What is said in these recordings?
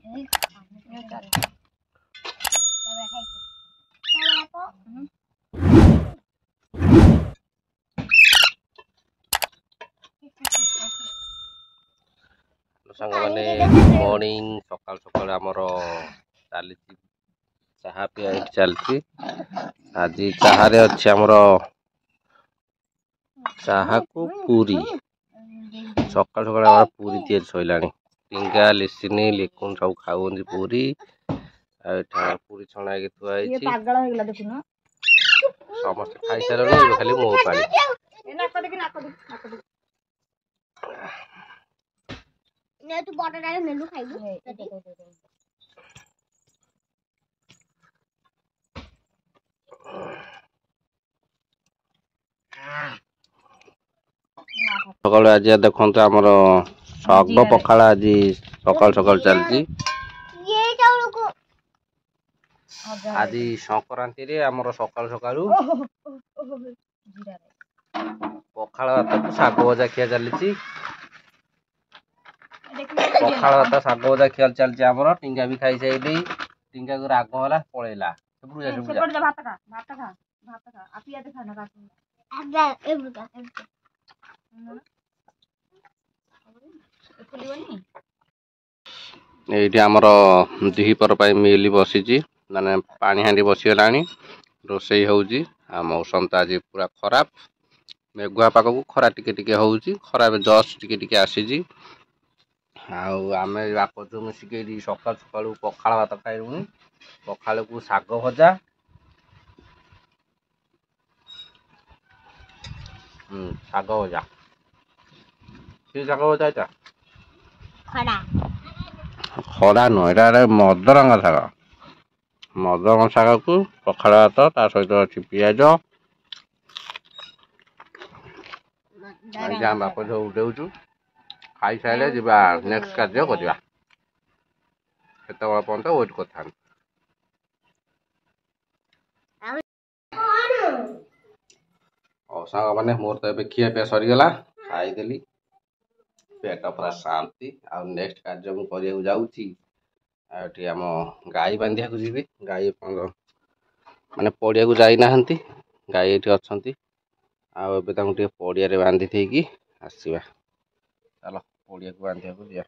सांग मैंने मॉर्निंग सकाल सकाल आमर चली चाह पिया चलती आज चाह अच्छे आमर चाह को पूरी सकाल सकाल पूरी तीन सैला टिंगा लिसिनी लिकुन सब खाऊ पूरी पूरी छणा थुआई समस्त खाई सारे खाली मो पानी तू बटर डाले मेलू खाइबू सकाल आज देखो आमर शग पखाड़ आज सकाल सकाल चलती आज संक्रांति रे आमर सकाल सकाल पखाड़ भात को शाग भजा खिया चली पखाड़ भात शाग भजा खिया चलती आमर टिंगा भी खाई सारे टिंगा को राग है पलैला ये आमर द्विपर मिल बसी माने पानी हांडी बसीगला रोसई होउची मौसम तो आज पूरा खराब मेघुआ पाग को खरा टिके होउची खरा जस्ट टिके आसी आम बाप जो मिसिक सकाल सकाल पखाड़ भात खाइलुनी पखाड़ को शाग भजा शाग भजा कि शाग भजा এটা खड़ा नुह ये मदरंगा शाग मदरंगा शाग को पखाड़ भात ता सहित अच्छी पिज आम बाप जो उठेचु खाई सारे जा नेक्स्ट कार्य करवा केत पर्यंत वेट कर सांग मैंने मोर तो खिया पिया सरीगला खाईदेली पेट पूरा शांति आ नेक्स्ट कार्य मुझे जाऊँगी आम गाई बांधिया को जी गाई माने पड़िया को जाई ना गाई ये अच्छा पड़िया बांधि थी आसवा चलो पड़िया को बांधिया को जा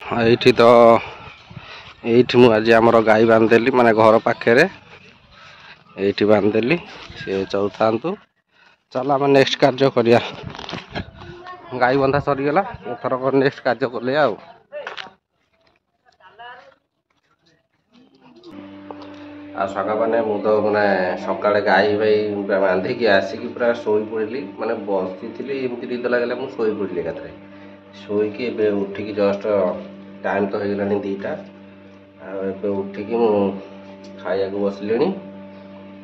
ये तो ये मुझे आमर गाई बांधदेली माने घर पाखे ये बांधदेली सी चलता चल आम नेक्स्ट कार्य करिया गाई बंधा सरीगला एथरक नेक्स्ट कार्य कले सका मैंने मुझे मैंने सका गाई भाई बांधिकी आसिक पूरा शोई पड़ी माने बसी थी एमती निद लगे मुझे शोई पड़ी एकाथरे शोईकी उठिकी जस्ट टाइम तो हो गला 2टा उठिकी मु खाया बसले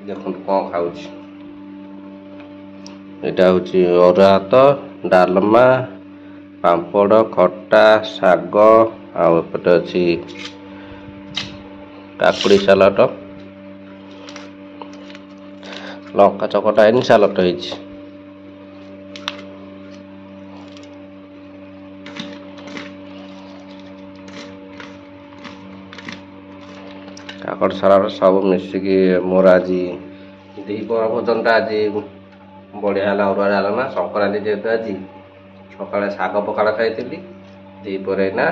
देखो कौन खाऊ यहाँ हूँ अरुआ भात डालमा पापड़ खटा शाग आपटे अच्छी काकुड़ी सालाड लंका चकटा है सालाड हो काकड़ सालाड सब मिसिकी मोर आज दीपर भोजन टा आज बढ़िया है अरुआ डालमा संक्रांति जेहेतु आज सका शाग पखाड़ खाई दीपर ना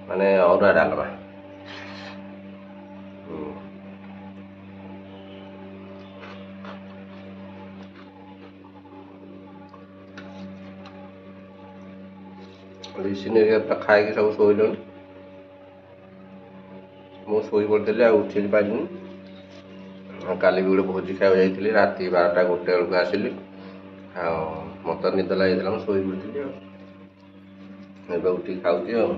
माने अरुआ डालमा खाई सब शोल ମୁଁ ଶୋଇ ପଡ଼ିଥିଲି ଆଉ ଉଠି ପାରିନି। କାଲି ବି ଗୋଟେ ଭୋଜି ଖାଇବାକୁ ଯାଇଥିଲି, ରାତି 12ଟା 1 ବେଳକୁ ଆସିଲି। ଆଉ ମୋତେ ନିଦ ଲାଗିଥିଲା, ମୁଁ ଶୋଇ ପଡ଼ିଥିଲି ଆଉ ଏବେ ଉଠିକି ଖାଉଛି ଆଉ।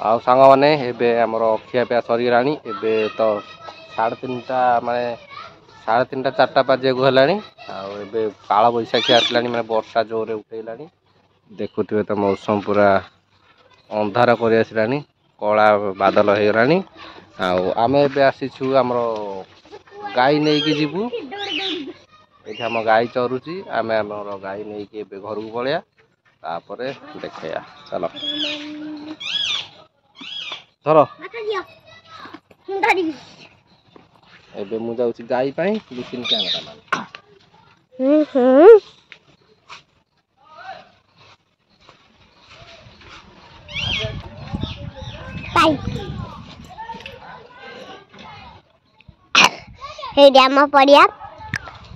ଆଉ ସାଙ୍ଗମାନେ ଏବେ ଆମର ଖିଆପିଆ ସରିଗଲାଣି। ଏବେ ତ 3:30 ମାନେ 3:30 4ଟା ବାଜିବାକୁ ହେଲାଣି। ଆଉ ଏବେ କାଳବୈଶାଖୀ ଆସିଲାଣି, ମାନେ ବର୍ଷା ଜୋରରେ ଉଠେଇଲାଣି। ଦେଖୁଥିବେ ତ ମୌସମ ପୁରା ଅନ୍ଧାର କରି ଆସିଲାଣି, କଳା ବାଦଲ ହେଇଗଲାଣି। ଆଉ ଆମେ ଏବେ ଆସିଛୁ ଆମର ଗାଈ ନେଇକି ଯିବୁ। ଏଠି ଆମ ଗାଈ ଚରୁଛି, ଆମେ ଆମର ଗାଈ ନେଇକି ଏବେ ଘରକୁ ପଳେଇବା, ତାପରେ ଦେଖେଇବା। ଚାଲ ଧର। ଏବେ ମୁଁ ଯାଉଛି ଗାଈ ପାଇଁ ଲିଟିନ କ୍ୟାମେରାମ୍ୟାନ। ହେଇଟି ଆମ ପଡ଼ିଆ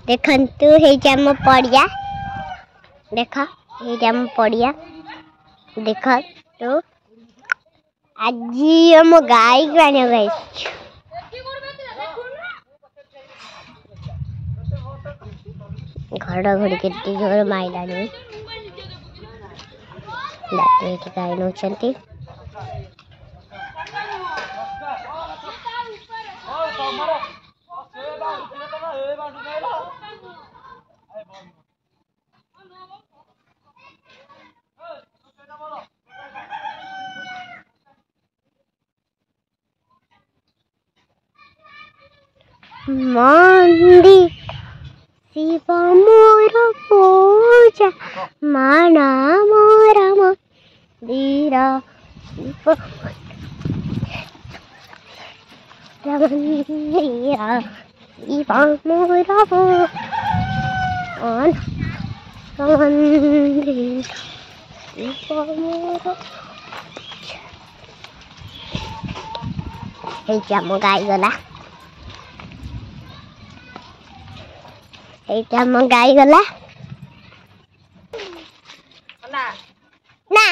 ଦେଖନ୍ତୁ, ହେଇଟି ଆମ ପଡ଼ିଆ ଦେଖ, ହେଇଟି ଆମ ପଡ଼ିଆ ଦେଖନ୍ତୁ। ଆଜି ଆମ ଗାଈକୁ ଆଣିବାକୁ ଆସିଛୁ। ଘଡ଼ଘଡ଼ି କେତେ ଜୋର ମାଇଲାଣି, ଏଠି ଗାଈ ନଉଛନ୍ତି। ମନ୍ଦି ଶିବ ମୋର ପୂଜା, ମାଣା ମୋର ମନ୍ଦିର, ଶିବ ମନ୍ଦିର, ଶିବ ମୋର ମନ୍ଦିର, ଶିବ ମୋର। ହେଇଛି ଆମ ଗାଈ ଗଲା, এইটা আমার গাই গলা না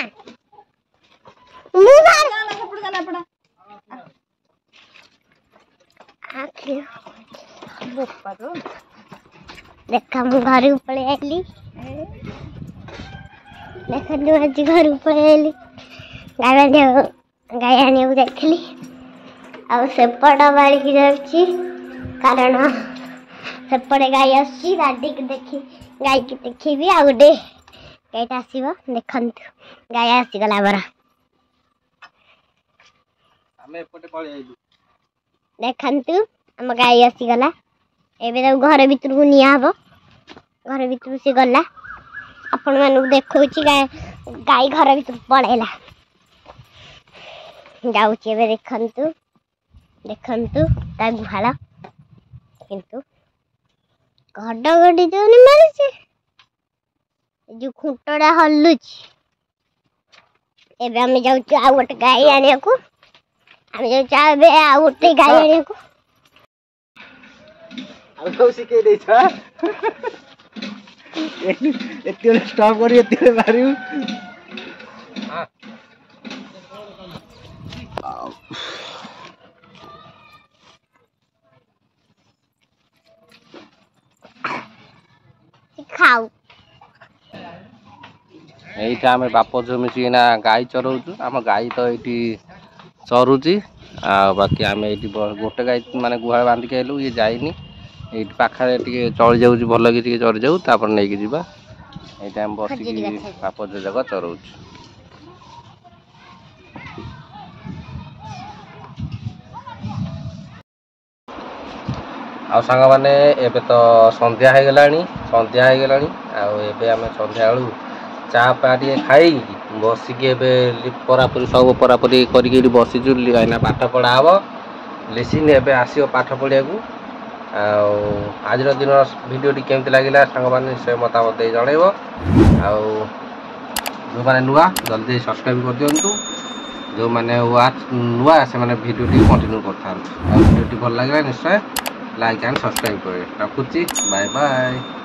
देखा मु घर पलि आइली, देखु आज घर पलि आइली। गाय आने जाइली, आसेपट बाड़िकी जाऊँगी, कारण सेपटे गाई आसी गाड़ी की देखी, गाई की देखी आ गोटे गाईटा आसब। देखु गाई आसीगला आमर, देखु आम गाई आसीगला। एबे घर भीतर को निया हबो, घर भीतर से गला। आपण मानू देखौची गाई घर भीतर पळेला जाउची। एबे देखंतु देखंतु ता गुहाल, किंतु घडघडी जोनी मारुची, जो खुंटड़ा हल्लुची। एबे हम जाउची आ गोटे गाई आनिया को, हम जाउची एबे आ गोटे गाई आनिया को। शिखे स्टॉप कर मारू खाऊ। এইটা ଆମେ ବାପ ଝିଅ ମିଶିକିନା ଗାଈ ଚରଉଛୁ। ଆମ ଗାଈ ତ ଏଇଠି ଚରୁଛି, ଆଉ ବାକି ଆମେ ଏଇଠି ଗୋଟେ ଗାଈ ମାନେ ଗୁହାଳ ବାନ୍ଧିକି ଆଇଲୁ, ଇଏ ଯାଇନି। ଏଇଠି ପାଖରେ ଟିକେ ଚଳି ଯାଉଛି, ଭଲ କି ଟିକେ ଚରିଯାଉ, ତାପରେ ନେଇକି ଯିବା। ଏଇଟା ଆମେ ବସିକି ବାପ ଝିଅ ଯାକ ଚରଉଛୁ। ଆଉ ସାଙ୍ଗମାନେ ଏବେ ତ ସନ୍ଧ୍ୟା ହେଇଗଲାଣି, ଆଉ ଏବେ ଆମେ ସନ୍ଧ୍ୟାବେଳୁ ଚା ପା ଟିକେ ଖାଇକି ବସିକି ଏବେ ପରାପରି ସବୁ ପରାପରି କରିକି ଏଠି ବସିଛୁ। ଏଇନା ପାଠ ପଢ଼ା ହବ, ଲିସିନ୍ ଏବେ ଆସିବ ପାଠ ପଢ଼ିବାକୁ। ଆଉ ଆଜିର ଦିନ ଭିଡ଼ିଓଟି କେମିତି ଲାଗିଲା ସାଙ୍ଗମାନେ ନିଶ୍ଚୟ ମତାମତ ଦେଇ ଜଣାଇବ। ଆଉ ଯେଉଁମାନେ ନୂଆ ଜଲ୍ଦି ସବସ୍କ୍ରାଇବ୍ କରିଦିଅନ୍ତୁ। जो मैंने नुआ से मैंने वीडियो कंटिन्यू करता वीडियो भल लगे निश्चय लाइक एंड सब्सक्राइब करें। रखुची बाय बाय।